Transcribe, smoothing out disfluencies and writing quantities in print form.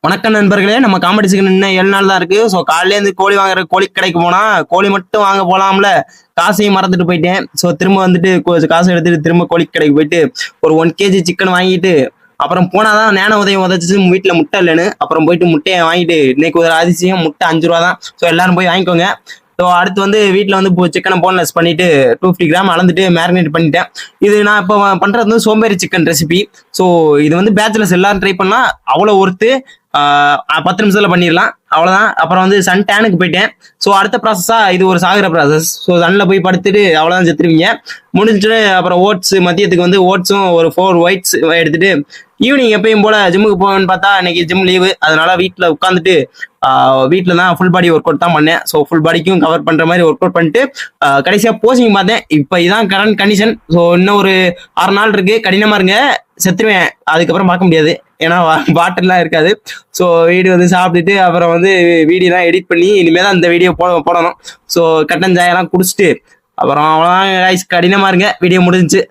வணக்கம் நண்பர்களே. நம்ம காமெடி சிக்கன் இன்னும் 7 நாள் தான் இருக்கு. ஸோ காலையிலேருந்து கோழி வாங்குற கோழி கடைக்கு போனா கோழி மட்டும் வாங்க போலாம்ல, காசையும் மறந்துட்டு போயிட்டேன். ஸோ திரும்ப வந்துட்டு காசை எடுத்துட்டு திரும்ப கோழி கடைக்கு போயிட்டு ஒரு 1 kg சிக்கன் வாங்கிட்டு அப்புறம் போனாதான் ஞான உதயம் உதச்சிச்சு வீட்டில் முட்டை இல்லைன்னு. அப்புறம் போயிட்டு முட்டையை வாங்கிட்டு இன்னைக்கு ஒரு அதிசயம், முட்டை 5 ரூபா தான். ஸோ எல்லாரும் போய் வாங்கிக்கோங்க. ஸோ அடுத்து வந்து வீட்டில் வந்து சிக்கனை போன்லெஸ் பண்ணிட்டு 250 கிராம் அளந்துட்டு மேரினேட் பண்ணிட்டேன். இது நான் இப்போ பண்றது வந்து சோம்பேறி சிக்கன் ரெசிபி. ஸோ இது வந்து பேச்சுலர்ஸ் எல்லாரும் ட்ரை பண்ணா அவ்வளோ ஒர்த்து. 10 நிமிஷத்துல பண்ணிடலாம், அவ்வளவுதான். அப்புறம் வந்து சன் டேனுக்கு போயிட்டேன். ஸோ அடுத்த ப்ராசஸா இது ஒரு சாகுற ப்ராசஸ். ஸோ சன்ல போய் படுத்துட்டு அவ்வளவுதான் செத்துருவீங்க. முடிஞ்சுட்டு அப்புறம் ஓட்ஸ், மதியத்துக்கு வந்து ஓட்ஸும் ஒரு 4 ஒயிட்ஸ் எடுத்துட்டு ஈவினிங் எப்பயும் போல ஜிம்முக்கு போவேன்னு பார்த்தா இன்னைக்கு ஜிம் லீவு. அதனால வீட்டில் உட்காந்துட்டு வீட்டில் தான் ஃபுல் பாடி ஒர்க் அவுட் தான் பண்ணேன். ஸோ ஃபுல் பாடிக்கும் கவர் பண்ற மாதிரி ஒர்க் அவுட் பண்ணிட்டு கடைசியா போசிங் பார்த்தேன். இப்போ இதான் கரண்ட் கண்டிஷன். ஸோ இன்னும் ஒரு 6 நாள் இருக்கு, கடினமா இருங்க, செத்துருவேன். அதுக்கப்புறம் பார்க்க முடியாது, ஏன்னா பாட்டில்லாம் இருக்காது. ஸோ வீடு வந்து சாப்பிட்டுட்டு அப்புறம் வந்து வீடியோலாம் எடிட் பண்ணி இனிமேல் தான் இந்த வீடியோ போடணும். ஸோ கட்டன் சாயெல்லாம் குடிச்சிட்டு அப்புறம் அவ்வளோதான். கடினமா இருங்க, வீடியோ முடிஞ்சிச்சு.